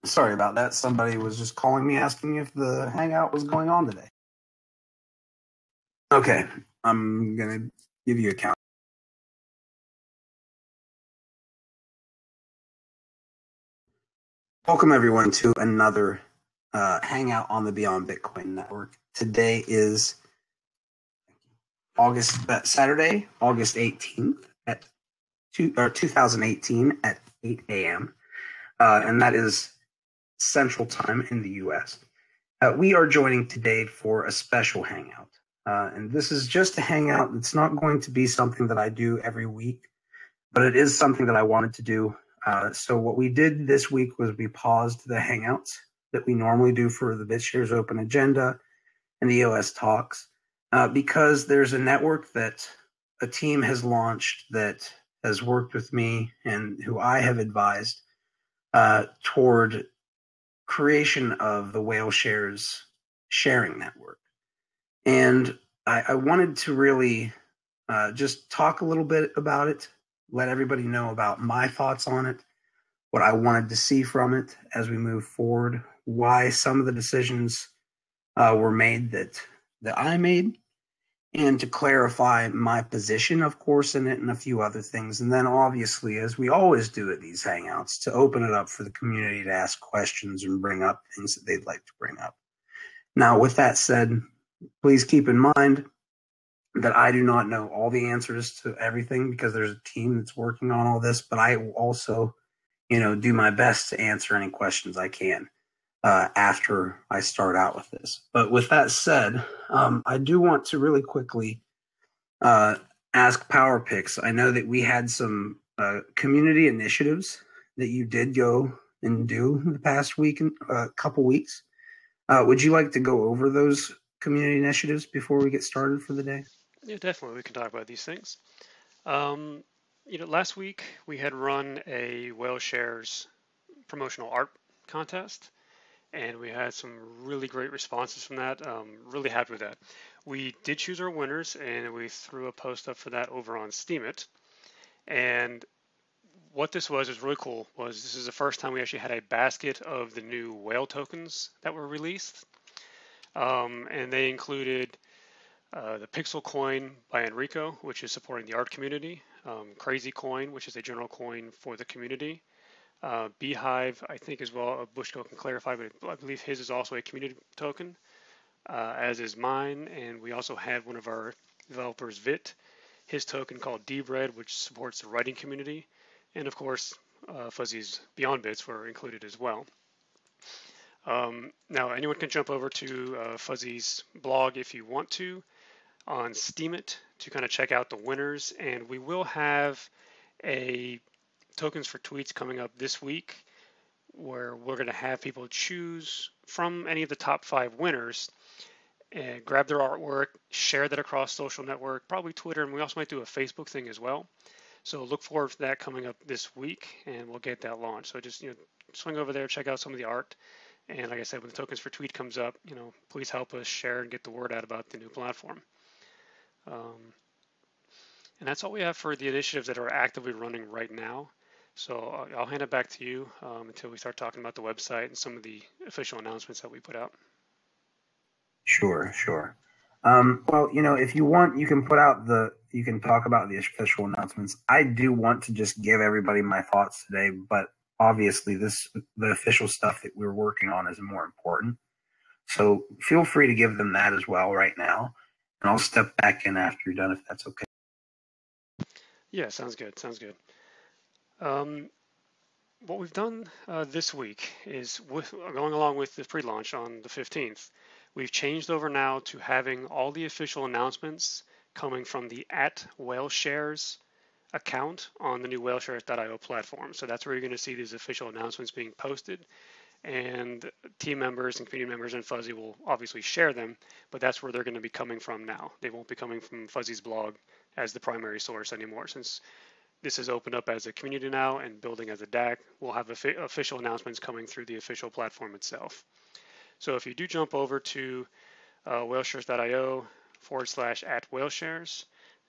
Sorry about that. Somebody was just calling me asking if the hangout was going on today. Okay, I'm gonna give you a count. Welcome everyone to another hangout on the Beyond Bitcoin Network. Today is Saturday, August 18th at 2018 at 8 a.m. And that is Central Time in the U.S. We are joining today for a special hangout. And this is just a hangout. It's not going to be something that I do every week, but it is something that I wanted to do. So what we did this week was we paused the hangouts that we normally do for the BitShares Open Agenda and the EOS Talks because there's a network that a team has launched that has worked with me and who I have advised toward creation of the Whale Shares sharing network. And I wanted to really just talk a little bit about it, let everybody know about my thoughts on it, what I wanted to see from it as we move forward, why some of the decisions were made that I made, and to clarify my position, of course, in it and a few other things. And then obviously, as we always do at these hangouts, to open it up for the community to ask questions and bring up things that they'd like to bring up. Now, with that said, please keep in mind that I do not know all the answers to everything because there's a team that's working on all this, but I will also, do my best to answer any questions I can after I start out with this. But with that said, I do want to really quickly ask Power Picks. I know that we had some community initiatives that you did go and do the past week and couple weeks. Would you like to go over those community initiatives before we get started for the day? Yeah, definitely. We can talk about these things. Last week we had run a Whale Shares promotional art contest, and we had some really great responses from that. Really happy with that. We did choose our winners, and we threw a post up for that over on Steemit. And what this was really cool. This is the first time we actually had a basket of the new whale tokens that were released, and they included the Pixel Coin by Enrico, which is supporting the art community. Crazy Coin, which is a general coin for the community. Beehive, I think as well, Bushko can clarify, but I believe his is also a community token, as is mine. And we also have one of our developers, Vit, his token called D-Bread, which supports the writing community. And of course, Fuzzy's Beyond Bits were included as well. Now, anyone can jump over to Fuzzy's blog if you want to on Steemit to kind of check out the winners, and we will have a tokens for tweets coming up this week where we're going to have people choose from any of the top 5 winners and grab their artwork, share that across social network, probably Twitter, and we also might do a Facebook thing as well. So look forward to that coming up this week, and we'll get that launched. So just swing over there, check out some of the art. And like I said, when the tokens for tweet comes up, please help us share and get the word out about the new platform. And that's all we have for the initiatives that are actively running right now. So I'll hand it back to you until we start talking about the website and some of the official announcements that we put out. Sure. Well, if you want, you can talk about the official announcements. I do want to just give everybody my thoughts today, but obviously the official stuff that we're working on is more important. So feel free to give them that as well right now. And I'll step back in after you're done if that's okay. Yeah, sounds good. What we've done this week is going along with the pre-launch on the 15th, we've changed over now to having all the official announcements coming from the @WhaleShares account on the new WhaleShares.io platform. So that's where you're going to see these official announcements being posted. And team members and community members and Fuzzy will obviously share them, but that's where they're going to be coming from now. They won't be coming from Fuzzy's blog as the primary source anymore, since this is opened up as a community now and building as a DAC. We'll have official announcements coming through the official platform itself. So if you do jump over to whaleshares.io/@whaleshares,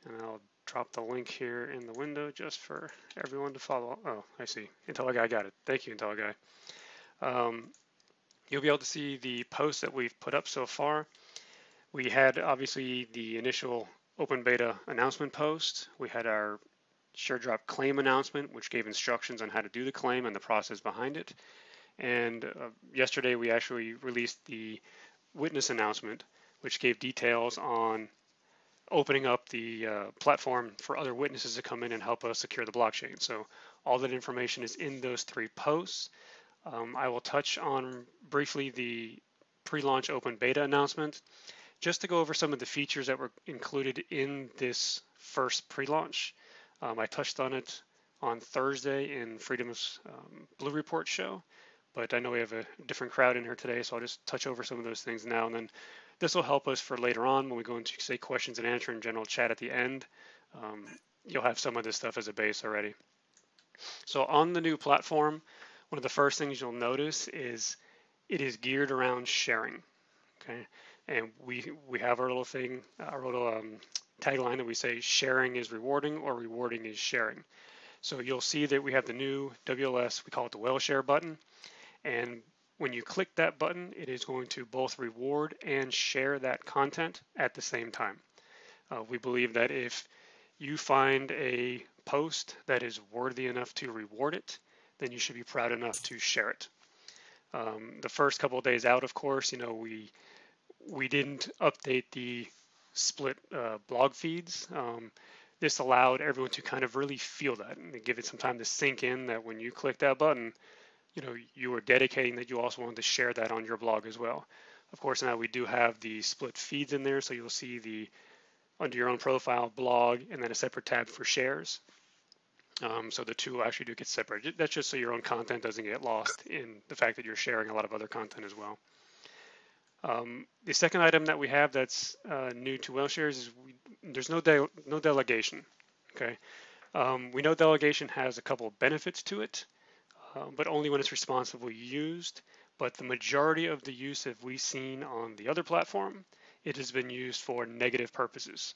and I'll drop the link here in the window just for everyone to follow. Oh, I see. IntelliGuy got it. Thank you, IntelliGuy. You'll be able to see the posts that we've put up so far. We had obviously the initial open beta announcement post. We had our ShareDrop claim announcement, which gave instructions on how to do the claim and the process behind it. And yesterday we actually released the witness announcement, which gave details on opening up the platform for other witnesses to come in and help us secure the blockchain. So all that information is in those 3 posts. I will touch on briefly the pre-launch open beta announcement, just to go over some of the features that were included in this first pre-launch. I touched on it on Thursday in Freedom's Blue Report show, but I know we have a different crowd in here today, so I'll just touch over some of those things now, and then this will help us for later on when we go into, say, questions and answer and general chat at the end. You'll have some of this stuff as a base already. So on the new platform, one of the first things you'll notice is it is geared around sharing, okay? And we have our little thing, our little tagline that we say, sharing is rewarding or rewarding is sharing. So you'll see that we have the new WLS, we call it the Well Share button. And when you click that button, it is going to both reward and share that content at the same time. We believe that if you find a post that is worthy enough to reward it, then you should be proud enough to share it. The first couple of days out, of course, we didn't update the split blog feeds. This allowed everyone to kind of really feel that and give it some time to sink in that when you click that button, you were dedicating that you also wanted to share that on your blog as well. Of course, now we do have the split feeds in there, so you'll see under your own profile, blog, and then a separate tab for shares. So the two actually do get separated. That's just so your own content doesn't get lost in the fact that you're sharing a lot of other content as well. The second item that we have that's new to WellShares is there's no delegation. Okay, we know delegation has a couple of benefits to it, but only when it's responsibly used. But the majority of the use that we've seen on the other platform, it has been used for negative purposes.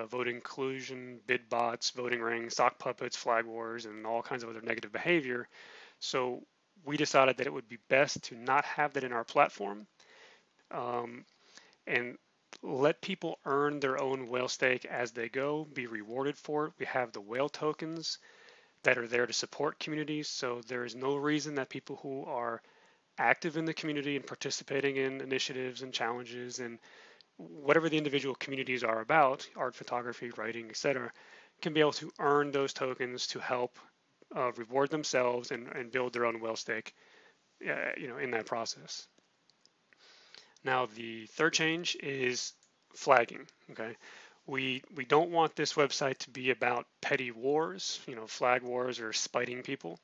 Vote inclusion, bid bots, voting rings, sock puppets, flag wars, and all kinds of other negative behavior. So we decided that it would be best to not have that in our platform, and let people earn their own whale stake as they go, be rewarded for it. We have the whale tokens that are there to support communities, so there is no reason that people who are active in the community and participating in initiatives and challenges and whatever the individual communities are about, art, photography, writing, etc., can be able to earn those tokens to help reward themselves and build their own whale stake, in that process. Now, the third change is flagging. Okay, we don't want this website to be about petty wars, flag wars or spiting people.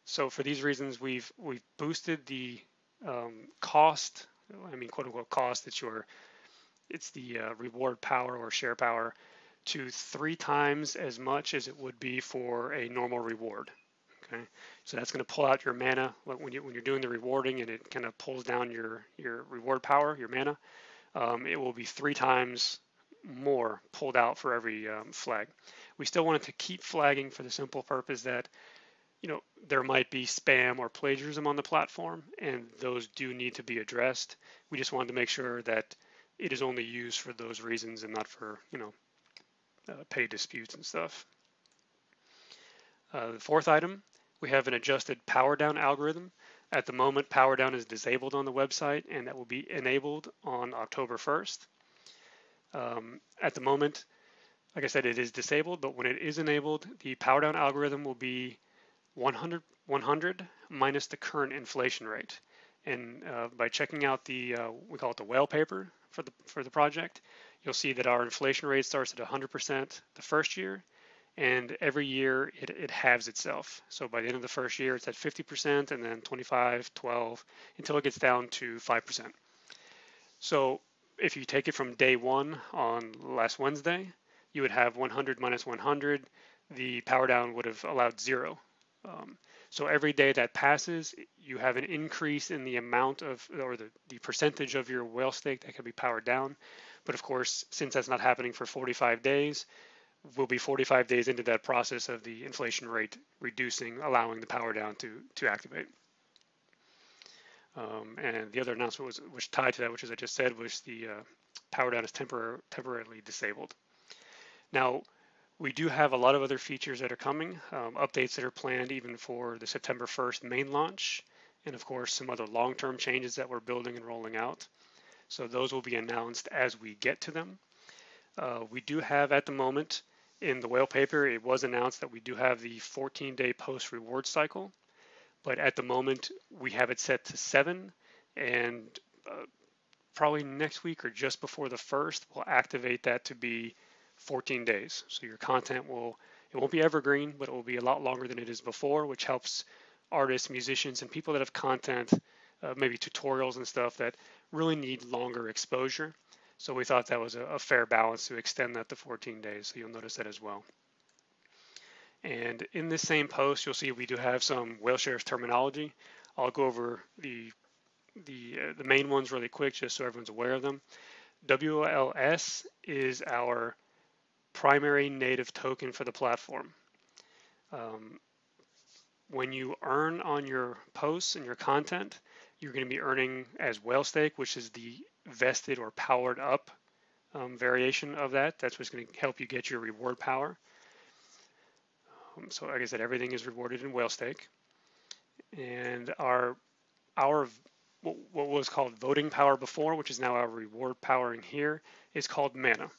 So for these reasons, we've boosted the cost. I mean, quote unquote cost. It's the reward power or share power to 3 times as much as it would be for a normal reward. Okay, so that's going to pull out your mana when you're doing the rewarding, and it kind of pulls down your reward power, your mana. It will be 3 times more pulled out for every flag. We still wanted to keep flagging for the simple purpose that there might be spam or plagiarism on the platform, and those do need to be addressed. We just wanted to make sure that it is only used for those reasons and not for paid disputes and stuff. The fourth item, we have an adjusted power down algorithm. At the moment, power down is disabled on the website, and that will be enabled on October 1st. At the moment, like I said, it is disabled, but when it is enabled, the power down algorithm will be 100 minus the current inflation rate. And by checking out the we call it the whale paper for the project, you'll see that our inflation rate starts at 100% the first year, and every year it halves itself. So by the end of the first year, it's at 50%, and then 25, 12, until it gets down to 5%. So if you take it from day one on last Wednesday, you would have 100 minus 100. The power down would have allowed 0. So every day that passes, you have an increase in the amount of, or the percentage of your whale stake that can be powered down. But of course, since that's not happening for 45 days, we'll be 45 days into that process of the inflation rate reducing, allowing the power down to activate. And the other announcement was tied to that, which, as I just said, was the power down is temporarily disabled. Now, we do have a lot of other features that are coming, updates that are planned even for the September 1st main launch, and of course some other long-term changes that we're building and rolling out. So those will be announced as we get to them. We do have at the moment in the whale paper, it was announced that we do have the 14-day post reward cycle, but at the moment we have it set to 7, and probably next week or just before the 1st, we'll activate that to be 14 days. So your content it won't be evergreen, but it will be a lot longer than it is before, which helps artists, musicians, and people that have content, maybe tutorials and stuff that really need longer exposure. So we thought that was a fair balance to extend that to 14 days. So you'll notice that as well. And in this same post, you'll see we do have some whale shares terminology. I'll go over the main ones really quick just so everyone's aware of them. WLS is our primary native token for the platform. When you earn on your posts and your content, you're going to be earning as whale stake, which is the vested or powered up variation of that. That's what's going to help you get your reward power. So like I said, everything is rewarded in whale stake. And our what was called voting power before, which is now our reward power in here, is called mana.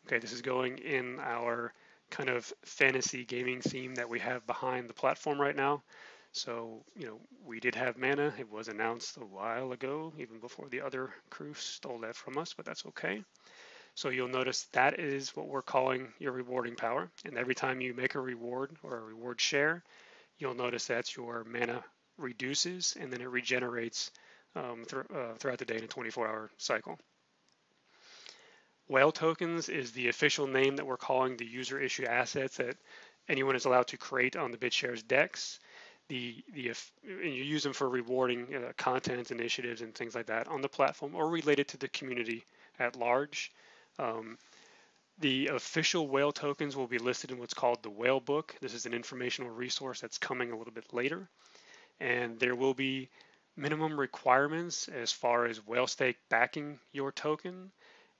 Okay, this is going in our kind of fantasy gaming theme that we have behind the platform right now. So, we did have mana. It was announced a while ago, even before the other crew stole that from us, but that's okay. So you'll notice that is what we're calling your rewarding power. And every time you make a reward or a reward share, you'll notice that your mana reduces and then it regenerates throughout the day in a 24-hour cycle. Whale tokens is the official name that we're calling the user issue assets that anyone is allowed to create on the BitShares DEX. And you use them for rewarding content, initiatives, and things like that on the platform or related to the community at large. The official whale tokens will be listed in what's called the Whale Book. This is an informational resource that's coming a little bit later. And there will be minimum requirements as far as whale stake backing your token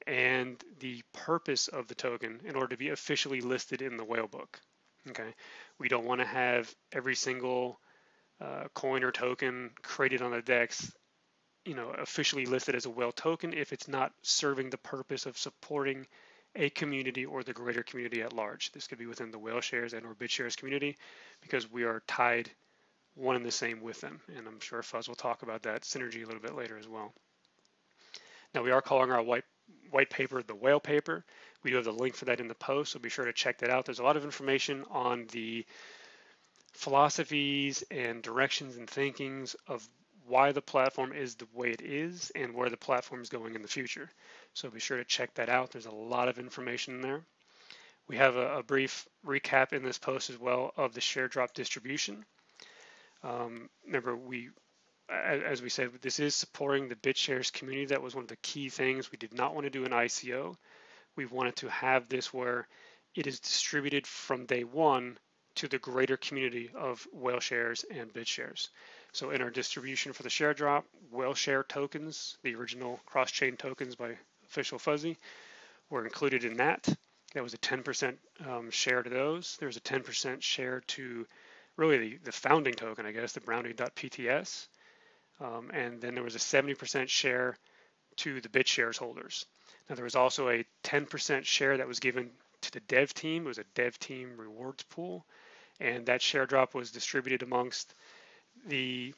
and the purpose of the token in order to be officially listed in the Whale Book. Okay, we don't want to have every single coin or token created on the DEX, officially listed as a whale token if it's not serving the purpose of supporting a community or the greater community at large. This could be within the whale shares and or BitShares community because we are tied one and the same with them. And I'm sure Fuzz will talk about that synergy a little bit later as well. Now we are calling our white paper the whale paper. We do have the link for that in the post, so be sure to check that out. There's a lot of information on the philosophies and directions and thinkings of why the platform is the way it is and where the platform is going in the future. So be sure to check that out. There's a lot of information there. We have a brief recap in this post as well of the share drop distribution. Remember, as we said, this is supporting the BitShares community. That was one of the key things. We did not want to do an ICO. We wanted to have this where it is distributed from day one to the greater community of whale shares and BitShares. So in our distribution for the share drop, whale share tokens, the original cross-chain tokens by Official Fuzzy, were included in that. That was a 10% share to those. There's a 10% share to really the founding token, I guess, the brownie.pts. And then there was a 70% share to the BitShares holders. Now there was also a 10% share that was given to the dev team. It was a dev team rewards pool. And that share drop was distributed amongst the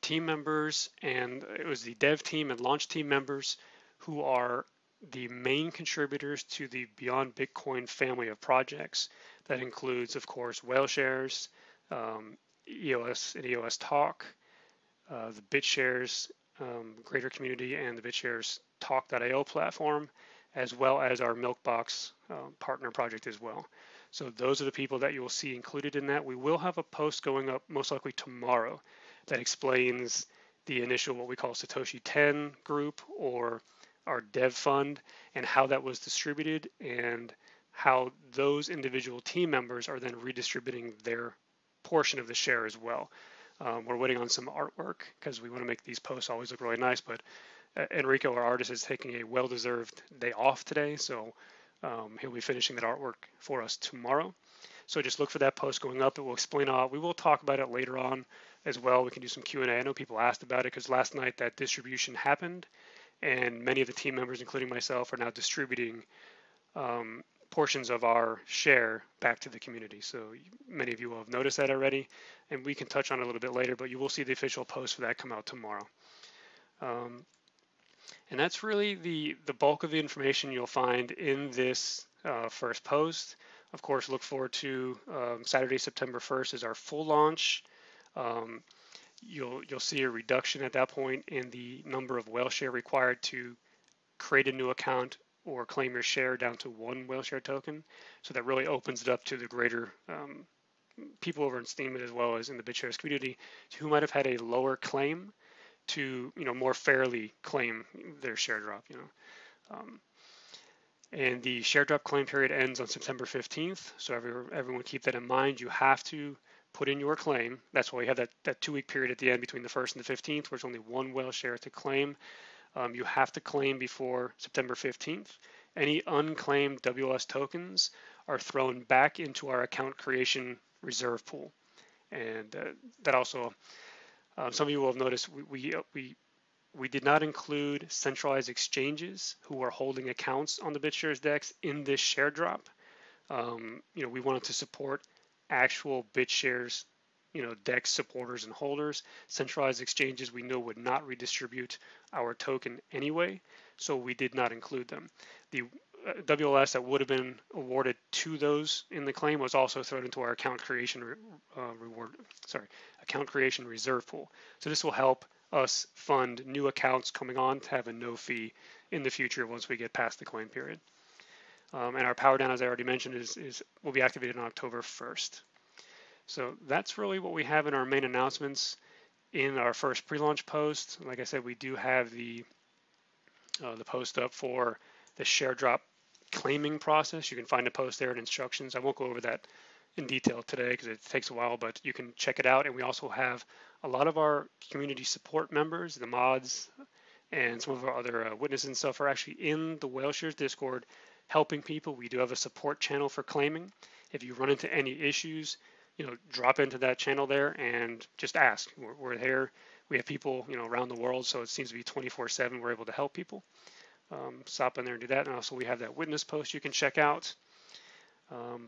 team members, and it was the dev team and launch team members who are the main contributors to the Beyond Bitcoin family of projects. That includes, of course, Whale Shares, EOS and EOSTalk, the BitShares greater community, and the BitShares Talk.io platform, as well as our Milkbox partner project as well. So those are the people that you will see included in that. We will have a post going up most likely tomorrow that explains the initial what we call Satoshi 10 group or our dev fund and how that was distributed and how those individual team members are then redistributing their portion of the share as well. We're waiting on some artwork because we want to make these posts always look really nice. But Enrico, our artist, is taking a well-deserved day off today, so he'll be finishing that artwork for us tomorrow. So just look for that post going up. It will explain all. We will talk about it later on as well. We can do some Q&A. I know people asked about it because last night that distribution happened, and many of the team members, including myself, are now distributing portions of our share back to the community. So many of you will have noticed that already, and we can touch on it a little bit later, but you will see the official post for that come out tomorrow. And that's really the bulk of the information you'll find in this first post. Of course, look forward to Saturday, September 1st is our full launch. You'll see a reduction at that point in the number of whale share required to create a new account or claim your share down to one whale share token. So that really opens it up to the greater people over in Steemit as well as in the BitShares community who might have had a lower claim to more fairly claim their share drop. And the share drop claim period ends on September 15th. So everyone keep that in mind. You have to put in your claim. That's why we have that 2-week period at the end between the 1st and the 15th, where it's only one whale share to claim. You have to claim before September 15th. Any unclaimed WLS tokens are thrown back into our account creation reserve pool. And that also, some of you will have noticed we did not include centralized exchanges who are holding accounts on the BitShares DEX in this share drop. We wanted to support actual BitShares DEX supporters and holders. Centralized exchanges we know would not redistribute our token anyway, so we did not include them. The WLS that would have been awarded to those in the claim was also thrown into our account creation account creation reserve pool. So this will help us fund new accounts coming on to have a no fee in the future once we get past the claim period. And our power down, as I already mentioned, will be activated on October 1st. So that's really what we have in our main announcements in our first pre-launch post. Like I said, we do have the post up for the share drop claiming process. You can find a post there and instructions. I won't go over that in detail today because it takes a while, but you can check it out. And we also have a lot of our community support members, the mods, and some of our other witnesses and stuff are actually in the WhaleShares Discord helping people. We do have a support channel for claiming. If you run into any issues, drop into that channel there and just ask. We're there. We have people, around the world, so it seems to be 24/7. We're able to help people. Stop in there and do that. And also we have that witness post you can check out.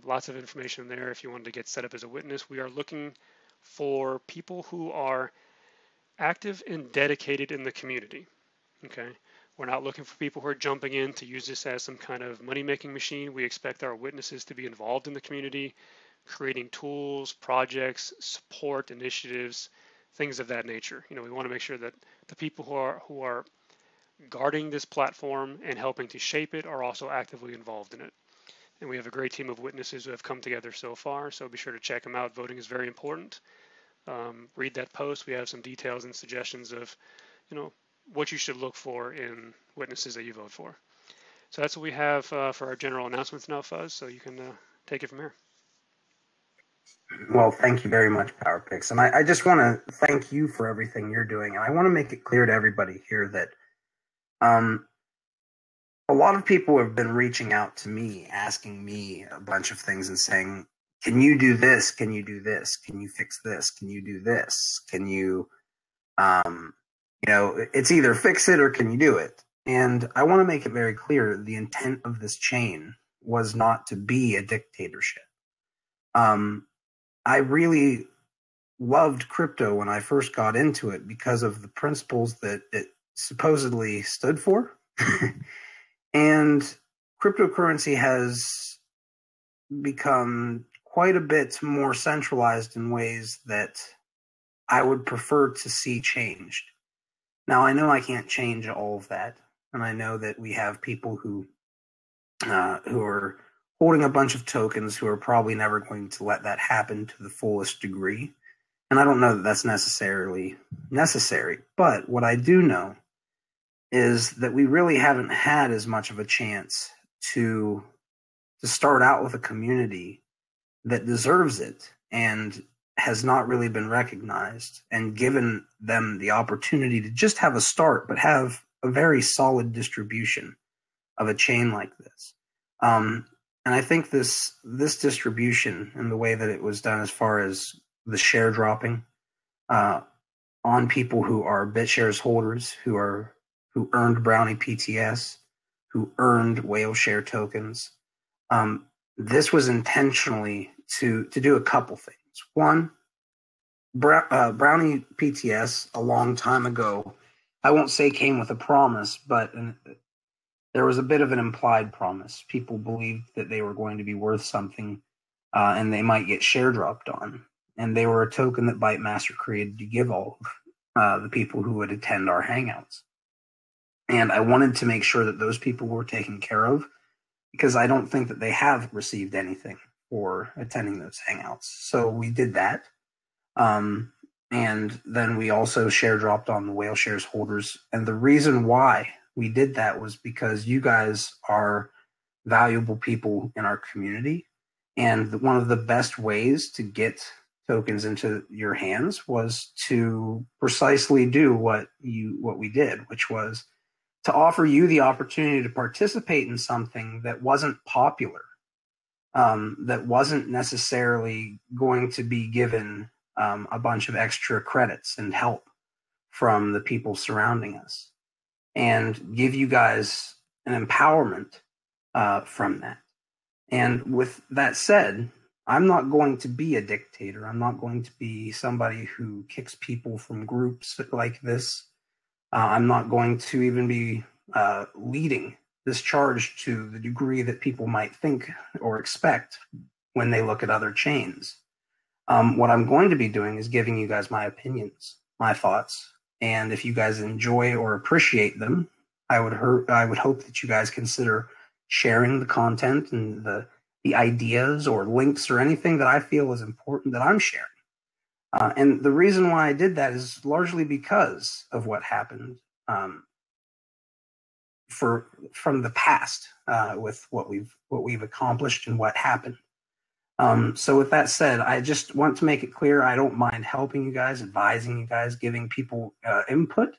Lots of information there if you wanted to get set up as a witness. We are looking for people who are active and dedicated in the community. Okay. We're not looking for people who are jumping in to use this as some kind of money-making machine. We expect our witnesses to be involved in the community, creating tools, projects, support initiatives, things of that nature. We want to make sure that the people who are guarding this platform and helping to shape it are also actively involved in it. And we have a great team of witnesses who have come together so far, so be sure to check them out. Voting is very important. Read that post. We have some details and suggestions of, what you should look for in witnesses that you vote for. So that's what we have for our general announcements now, Fuzz, so you can take it from here. Well, thank you very much, PowerPix. And I just want to thank you for everything you're doing. And I want to make it clear to everybody here that a lot of people have been reaching out to me, asking me a bunch of things and saying, can you do this? Can you do this? Can you fix this? Can you do this? Can you, it's either fix it or can you do it? And I want to make it very clear the intent of this chain was not to be a dictatorship. I really loved crypto when I first got into it because of the principles that it supposedly stood for. And cryptocurrency has become quite a bit more centralized in ways that I would prefer to see changed. Now, I know I can't change all of that, and I know that we have people who are holding a bunch of tokens who are probably never going to let that happen to the fullest degree. And I don't know that that's necessarily necessary. But what I do know is that we really haven't had as much of a chance to start out with a community that deserves it. And has not really been recognized and given them the opportunity to just have a start, but have a very solid distribution of a chain like this. And I think this distribution and the way that it was done, as far as the share dropping on people who are BitShares holders, who earned Brownie PTS, who earned whale share tokens. This was intentionally to do a couple things. One, Brownie PTS a long time ago, I won't say came with a promise, but there was a bit of an implied promise. People believed that they were going to be worth something, and they might get share dropped on. And they were a token that ByteMaster created to give all of the people who would attend our hangouts. And I wanted to make sure that those people were taken care of, because I don't think that they have received anything for attending those hangouts. So we did that. And then we also share dropped on the whale shares holders. And the reason why we did that was because you guys are valuable people in our community. And one of the best ways to get tokens into your hands was to precisely do what we did, which was to offer you the opportunity to participate in something that wasn't popular, that wasn't necessarily going to be given a bunch of extra credits and help from the people surrounding us, and give you guys an empowerment from that. And with that said, I'm not going to be a dictator. I'm not going to be somebody who kicks people from groups like this. I'm not going to even be leading this charge to the degree that people might think or expect when they look at other chains. What I'm going to be doing is giving you guys my opinions, my thoughts, and if you guys enjoy or appreciate them, I would hope that you guys consider sharing the content and the ideas or links or anything that I feel is important that I'm sharing. And the reason why I did that is largely because of what happened from the past with what we've accomplished and what happened. So with that said, I just want to make it clear, I don't mind helping you guys, advising you guys, giving people input.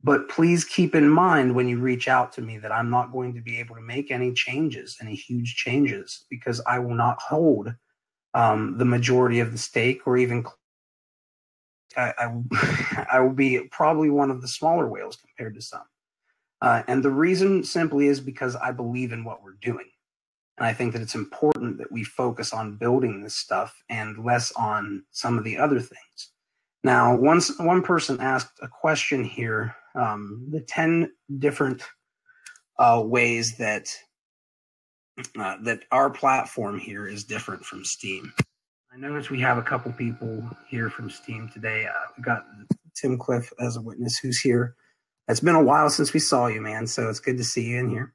But please keep in mind when you reach out to me that I'm not going to be able to make any changes, any huge changes, because I will not hold the majority of the stake, or even I will be probably one of the smaller whales compared to some. And the reason simply is because I believe in what we're doing. And I think that it's important that we focus on building this stuff and less on some of the other things. Now, one person asked a question here, the 10 different ways that our platform here is different from Steam. I notice we have a couple people here from Steam today. We got Tim Cliff as a witness who's here. It's been a while since we saw you, man, so it's good to see you in here.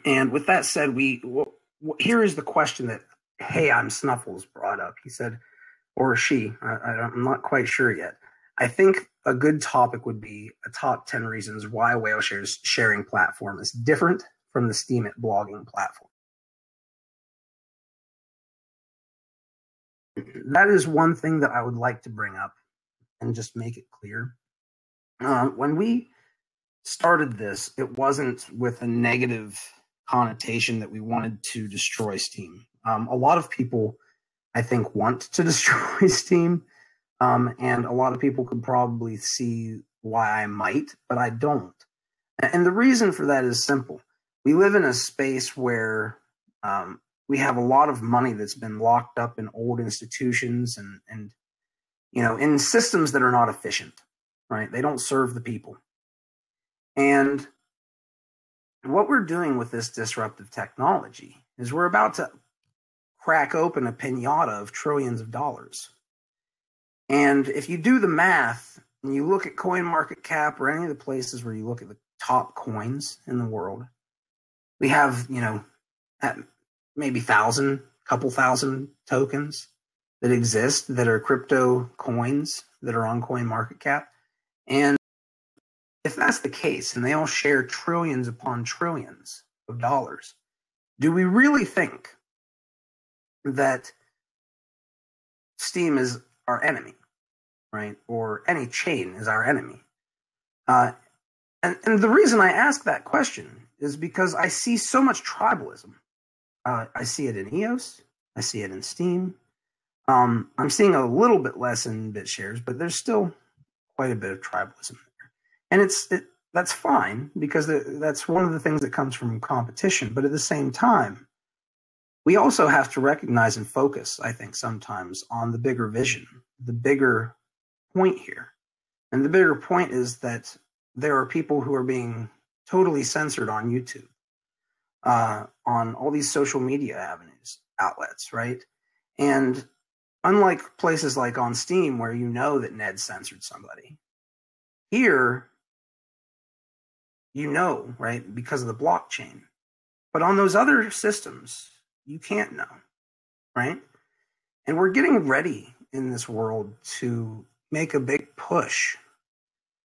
And with that said, here is the question that Hey I'm Snuffles brought up. He said, or she, I'm not quite sure yet. I think a good topic would be a top 10 reasons why Whaleshare's sharing platform is different from the Steemit blogging platform. That is one thing that I would like to bring up and just make it clear. When we started this, it wasn't with a negative connotation that we wanted to destroy Steem. A lot of people, I think, want to destroy Steem, and a lot of people could probably see why I might, but I don't. And the reason for that is simple. We live in a space where we have a lot of money that's been locked up in old institutions and in systems that are not efficient, right? They don't serve the people. And what we're doing with this disruptive technology is we're about to crack open a pinata of trillions of dollars. And if you do the math and you look at CoinMarketCap or any of the places where you look at the top coins in the world, we have, maybe couple thousand tokens that exist that are crypto coins that are on CoinMarketCap. And if that's the case, and they all share trillions upon trillions of dollars, do we really think that Steam is our enemy, right? Or any chain is our enemy. And the reason I ask that question is because I see so much tribalism. I see it in EOS. I see it in Steam. I'm seeing a little bit less in BitShares, but there's still quite a bit of tribalism there. And that's fine, because that's one of the things that comes from competition. But at the same time, we also have to recognize and focus, I think, sometimes on the bigger vision, the bigger point here. And the bigger point is that there are people who are being totally censored on YouTube, on all these social media outlets, right? And unlike places like on Steam, where you know that Ned censored somebody, here, right, because of the blockchain. But on those other systems, you can't know, right? And we're getting ready in this world to make a big push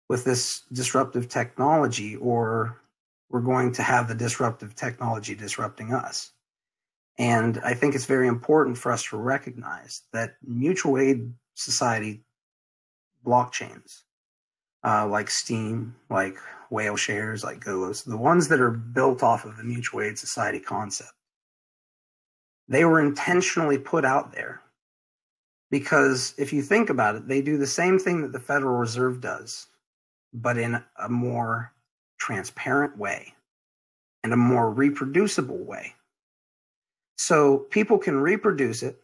with this disruptive technology, or we're going to have the disruptive technology disrupting us. And I think it's very important for us to recognize that mutual aid society blockchains, like Steam, like Whale Shares, like Golos, the ones that are built off of the mutual aid society concept, they were intentionally put out there because if you think about it, they do the same thing that the Federal Reserve does, but in a more transparent way and a more reproducible way. So people can reproduce it.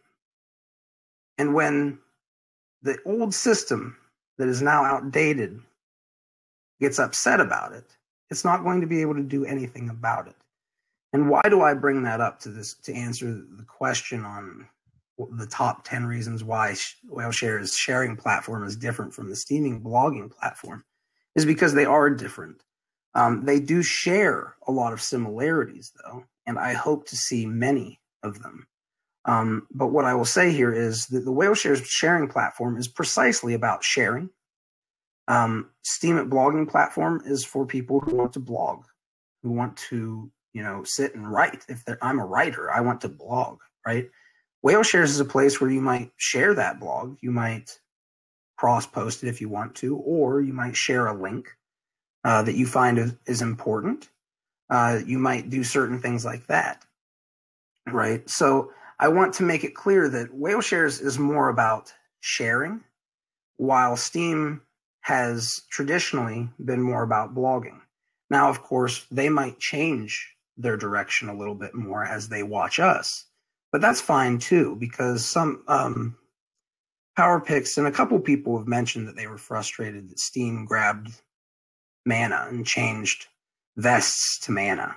And when the old system that is now outdated gets upset about it, it's not going to be able to do anything about it. And why do I bring that up to answer the question on the top 10 reasons why Whaleshare's sharing platform is different from the steaming blogging platform? Is because they are different. They do share a lot of similarities, though, and I hope to see many of them. But what I will say here is that the Whaleshare's sharing platform is precisely about sharing. Steam at blogging platform is for people who want to blog, who want to, sit and write. I'm a writer, I want to blog, right? Whaleshares is a place where you might share that blog. You might cross-post it if you want to, or you might share a link that you find is important. You might do certain things like that, right? So I want to make it clear that Whaleshares is more about sharing, while Steam has traditionally been more about blogging. Now, of course, they might change their direction a little bit more as they watch us, but that's fine too, because some Power Picks and a couple people have mentioned that they were frustrated that Steam grabbed mana and changed vests to mana.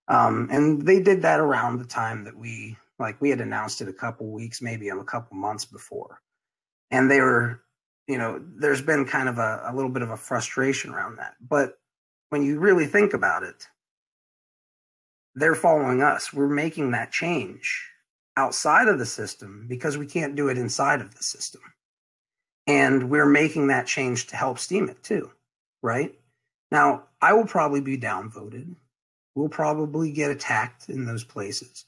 And they did that around the time that we had announced it a couple weeks, maybe a couple months before. And they were, there's been kind of a little bit of a frustration around that. But when you really think about it, they're following us. We're making that change outside of the system because we can't do it inside of the system. And we're making that change to help Steam it too, right? Now, I will probably be downvoted. We'll probably get attacked in those places.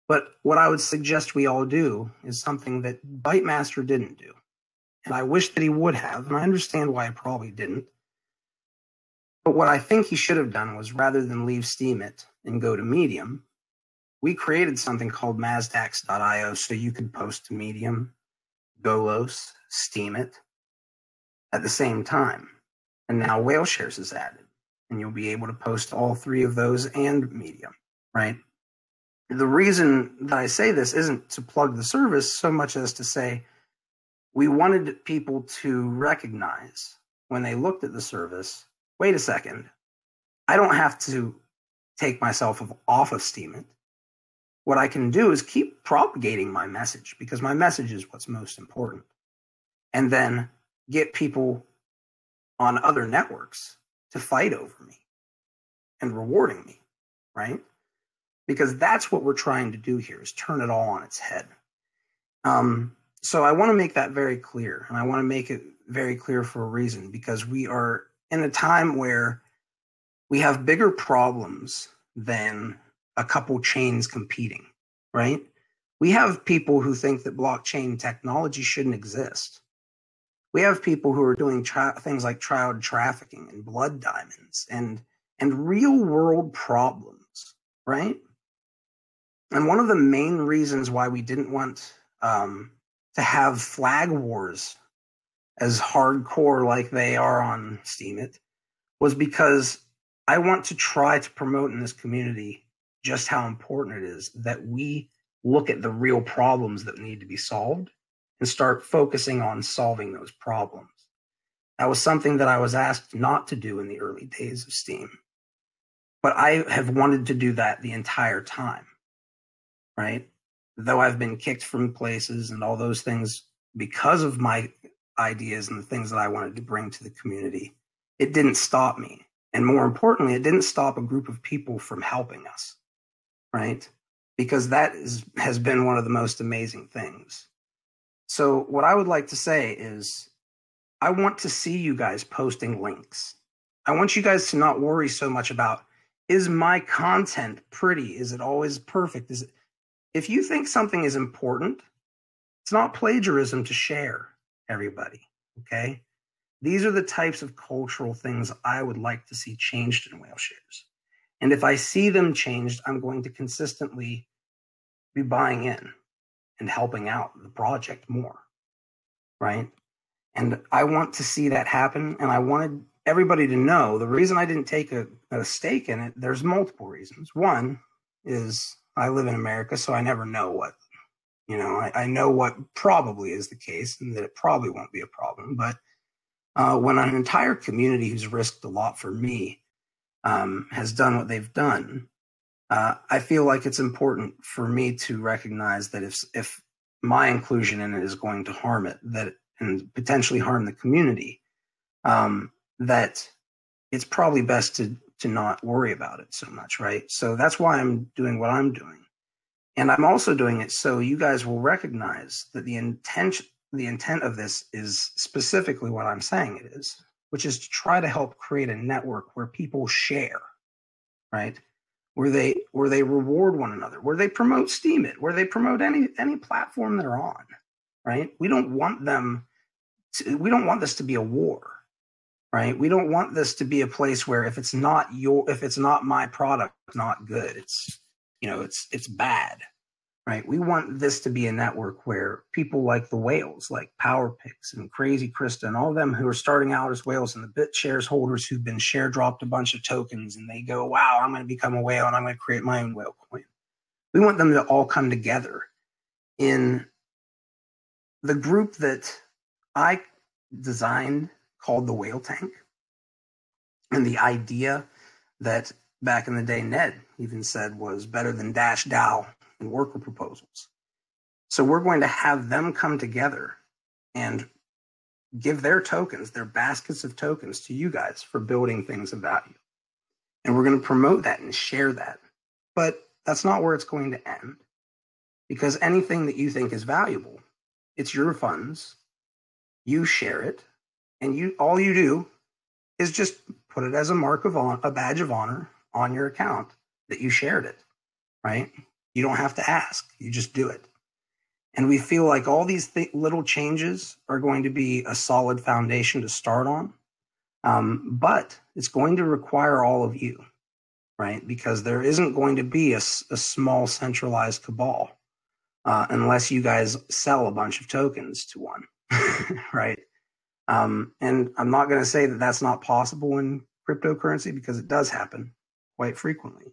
But what I would suggest we all do is something that Bytemaster didn't do. And I wish that he would have, and I understand why he probably didn't. But what I think he should have done was, rather than leave Steam it and go to Medium, we created something called Mazdax.io so you could post to Medium, Golos, Steam it at the same time. And now Whaleshares is added, and you'll be able to post all three of those and Medium, right? The reason that I say this isn't to plug the service so much as to say we wanted people to recognize when they looked at the service, wait a second, I don't have to take myself off of Steam it. What I can do is keep propagating my message, because my message is what's most important. And then get people on other networks to fight over me and rewarding me, right? Because that's what we're trying to do here, is turn it all on its head. So I want to make that very clear, and I want to make it very clear for a reason, because we are in a time where we have bigger problems than a couple chains competing, right? We have people who think that blockchain technology shouldn't exist. We have people who are doing things like child trafficking and blood diamonds and real world problems, right? And one of the main reasons why we didn't want to have flag wars as hardcore like they are on Steemit was because I want to try to promote in this community just how important it is that we look at the real problems that need to be solved and start focusing on solving those problems. That was something that I was asked not to do in the early days of Steem. But I have wanted to do that the entire time, right? Though I've been kicked from places and all those things because of my ideas and the things that I wanted to bring to the community, it didn't stop me. And more importantly, it didn't stop a group of people from helping us, right? Because that has been one of the most amazing things. So what I would like to say is I want to see you guys posting links. I want you guys to not worry so much about, is my content pretty? Is it always perfect? If you think something is important, it's not plagiarism to share, everybody, okay? These are the types of cultural things I would like to see changed in whale shares. And if I see them changed, I'm going to consistently be buying in and helping out the project more, right? And I want to see that happen. And I wanted everybody to know the reason I didn't take a stake in it, there's multiple reasons. One is I live in America, so I never know what, I know what probably is the case and that it probably won't be a problem. But when an entire community who's risked a lot for me has done what they've done, I feel like it's important for me to recognize that if my inclusion in it is going to harm it, and potentially harm the community, that it's probably best to not worry about it so much, right? So that's why I'm doing what I'm doing. And I'm also doing it so you guys will recognize that the intent of this is specifically what I'm saying it is, which is to try to help create a network where people share, right? Where they reward one another, where they promote Steemit, where they promote any platform they're on, right? We don't want this to be a war, right? We don't want this to be a place where if it's not my product, it's not good. It's bad, right? We want this to be a network where people like the whales, like PowerPix and Crazy Krista and all of them who are starting out as whales and the BitShares holders who've been share dropped a bunch of tokens and they go, wow, I'm going to become a whale and I'm going to create my own whale coin. We want them to all come together in the group that I designed called the Whale Tank. And the idea that back in the day, Ned even said was better than Dash DAO and worker proposals. So we're going to have them come together and give their tokens, their baskets of tokens to you guys for building things of value. And we're going to promote that and share that. But that's not where it's going to end. Because anything that you think is valuable, it's your funds, you share it, and all you do is just put it as a badge of honor on your account that you shared it, right? You don't have to ask, you just do it. And we feel like all these little changes are going to be a solid foundation to start on. But it's going to require all of you, right? Because there isn't going to be a small centralized cabal unless you guys sell a bunch of tokens to one, right? And I'm not going to say that that's not possible in cryptocurrency because it does happen quite frequently.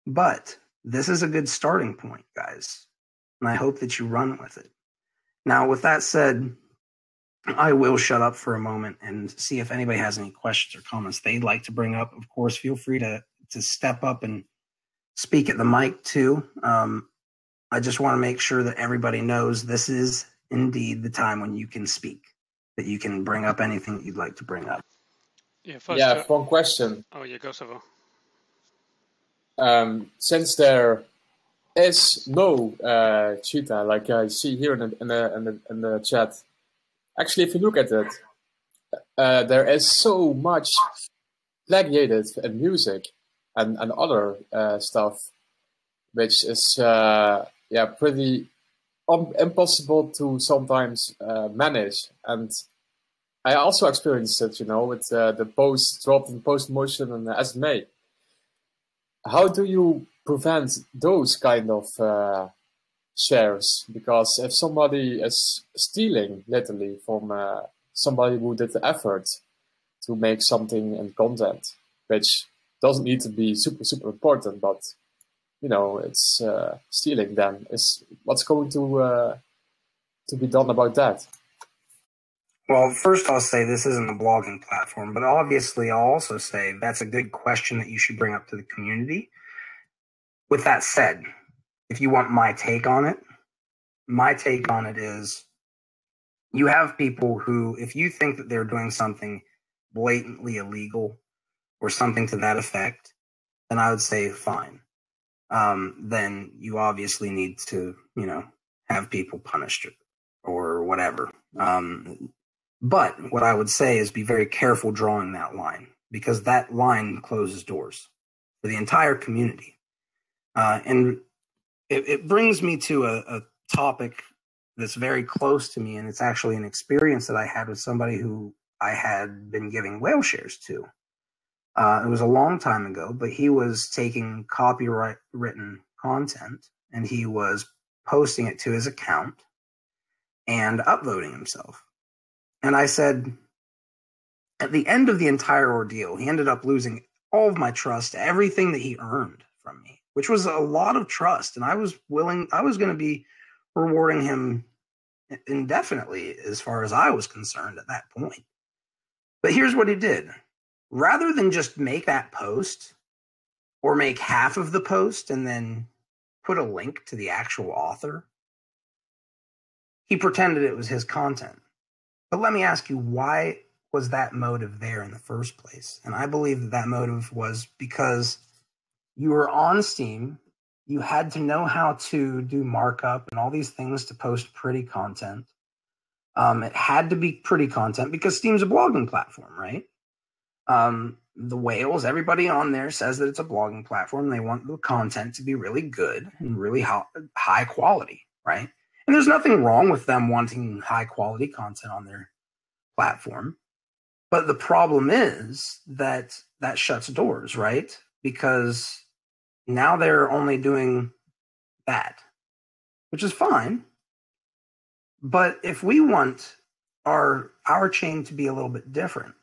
But this is a good starting point, guys. And I hope that you run with it. Now, with that said, I will shut up for a moment and see if anybody has any questions or comments they'd like to bring up. Of course, feel free to step up and speak at the mic too. I just want to make sure that everybody knows this is indeed the time when you can speak, that you can bring up anything that you'd like to bring up. Yeah, one question. Oh, yeah, go, Savo. Since there is no cheetah, like I see here in the chat, actually, if you look at it, there is so much plagiated in music and other stuff, which is pretty impossible to sometimes manage. And I also experienced it, with the post drop and post motion and the SMA. How do you prevent those kind of shares? Because if somebody is stealing literally from somebody who did the effort to make something in content, which doesn't need to be super, super important, but it's stealing, then is what's going to be done about that? Well, first I'll say this isn't a blogging platform, but obviously I'll also say that's a good question that you should bring up to the community. With that said, if you want my take on it is you have people who, if you think that they're doing something blatantly illegal or something to that effect, then I would say fine. Then you obviously need to, have people punished or whatever. But what I would say is be very careful drawing that line, because that line closes doors for the entire community. And it brings me to a topic that's very close to me, and it's actually an experience that I had with somebody who I had been giving whale shares to. It was a long time ago, but he was taking copyright written content and he was posting it to his account and upvoting himself. And I said, at the end of the entire ordeal, he ended up losing all of my trust, everything that he earned from me, which was a lot of trust. And I was going to be rewarding him indefinitely as far as I was concerned at that point. But here's what he did. Rather than just make that post or make half of the post and then put a link to the actual author, he pretended it was his content. But let me ask you, why was that motive there in the first place? And I believe that motive was because you were on Steam, you had to know how to do markup and all these things to post pretty content. It had to be pretty content because Steam's a blogging platform, right? The whales, everybody on there says that it's a blogging platform. They want the content to be really good and really high quality, right? And there's nothing wrong with them wanting high quality content on their platform. But the problem is that shuts doors, right? Because now they're only doing that, which is fine. But if we want our chain to be a little bit different,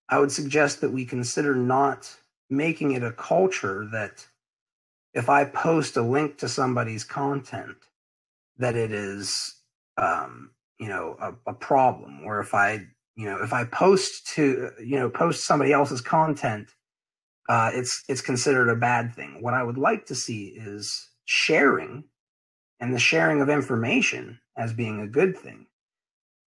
I would suggest that we consider not making it a culture that if I post a link to somebody's content, that it is, a problem. Or if I post somebody else's content, it's considered a bad thing. What I would like to see is sharing, and the sharing of information as being a good thing.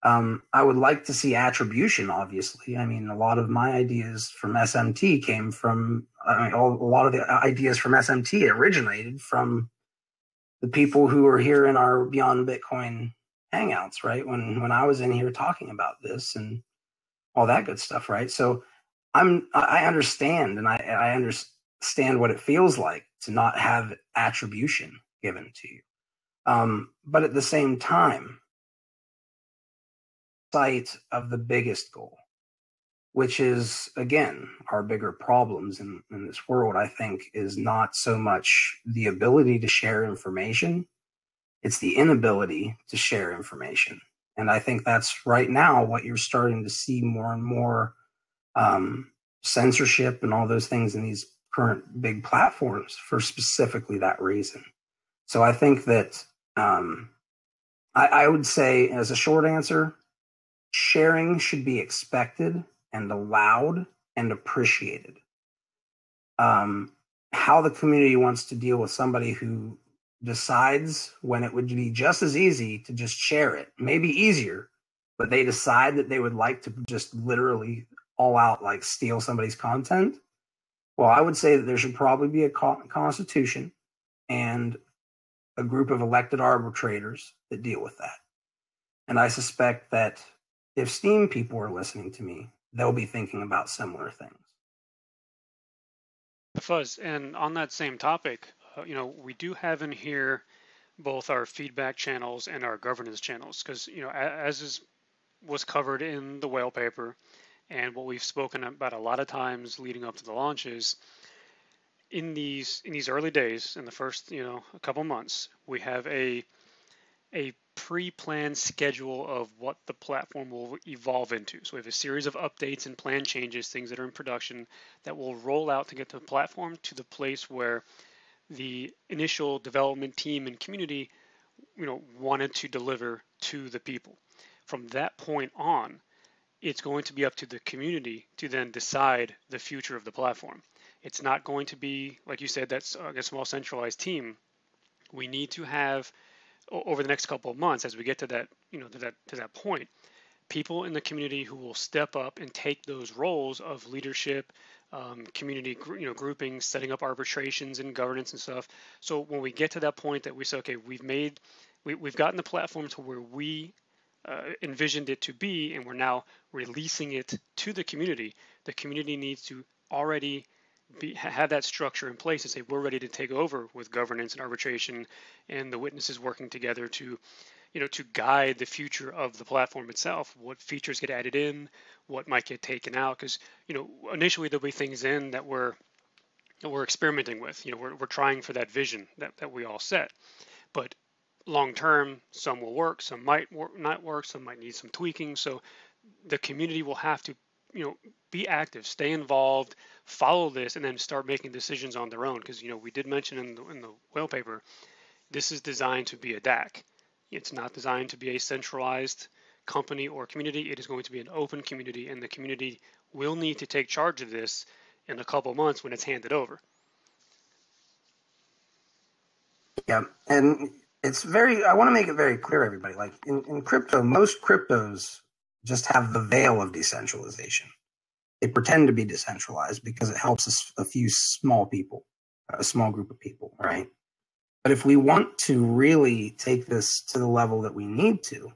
I would like to see attribution, obviously. I mean, a lot of my ideas from SMT came from, a lot of the ideas from SMT originated from the people who were here in our Beyond Bitcoin hangouts, right? When I was in here talking about this and all that good stuff, right? So I understand, and I understand what it feels like to not have attribution given to you. But at the same time, sight of the biggest goal, which is, again, our bigger problems in this world, I think, is not so much the ability to share information, it's the inability to share information. And I think that's right now what you're starting to see more and more, censorship and all those things in these current big platforms for specifically that reason. So I think that I would say, as a short answer, sharing should be expected and allowed and appreciated. How the community wants to deal with somebody who decides when it would be just as easy to just share it, maybe easier, but they decide that they would like to just literally all out like steal somebody's content. Well, I would say that there should probably be a constitution and a group of elected arbitrators that deal with that. And I suspect that if Steam people are listening to me, they'll be thinking about similar things. Fuzz, and on that same topic, we do have in here both our feedback channels and our governance channels, because as was covered in the whale paper, and what we've spoken about a lot of times leading up to the launches, in these early days, in the first a couple months, we have a pre-planned schedule of what the platform will evolve into. So we have a series of updates and plan changes, things that are in production that will roll out to get the platform to the place where the initial development team and community wanted to deliver to the people. From that point on, it's going to be up to the community to then decide the future of the platform. It's not going to be, like you said, that's a small centralized team. We need to have, over the next couple of months, as we get to that, to that point, people in the community who will step up and take those roles of leadership, community, grouping, setting up arbitrations and governance and stuff. So when we get to that point that we say, okay, we've gotten the platform to where we envisioned it to be, and we're now releasing it to the community. The community needs to already have that structure in place to say we're ready to take over with governance and arbitration, and the witnesses working together to to guide the future of the platform itself. What features get added in, what might get taken out, because initially there'll be things in that we're experimenting with. We're trying for that vision that we all set, but long term, some will work, some might not work, some might need some tweaking. So the community will have to be active, stay involved, follow this, and then start making decisions on their own. Because we did mention in the whale paper, this is designed to be a DAC. It's not designed to be a centralized company or community. It is going to be an open community, and the community will need to take charge of this in a couple months when it's handed over. Yeah, and I want to make it very clear, everybody, like in crypto, most cryptos just have the veil of decentralization. They pretend to be decentralized because it helps a few small people, a small group of people, right? But if we want to really take this to the level that we need to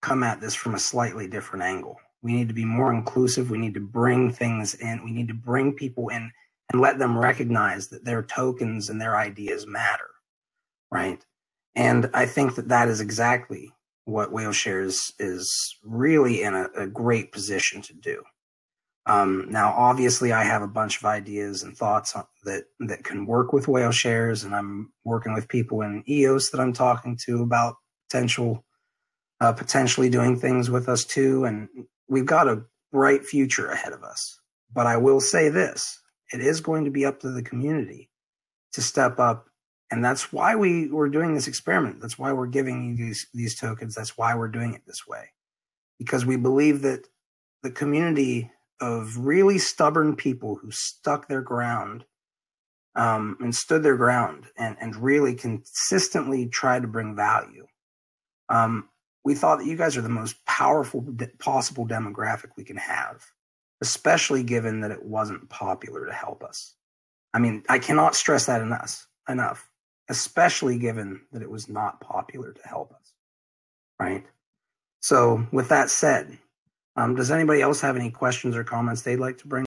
come at this from a slightly different angle. We need to be more inclusive. We need to bring things in. We need to bring people in and let them recognize that their tokens and their ideas matter, right? And I think that is exactly what WhaleShares is really in a great position to do. Now, obviously, I have a bunch of ideas and thoughts that can work with WhaleShares, and I'm working with people in EOS that I'm talking to about potentially doing things with us too. And we've got a bright future ahead of us. But I will say this, it is going to be up to the community to step up. And that's why we're doing this experiment. That's why we're giving you these tokens. That's why we're doing it this way. Because we believe that the community of really stubborn people who stuck their ground and stood their ground and really consistently tried to bring value. We thought that you guys are the most powerful possible demographic we can have, especially given that it wasn't popular to help us. I mean, I cannot stress that enough, especially given that it was not popular to help us, right? So with that said, does anybody else have any questions or comments they'd like to bring?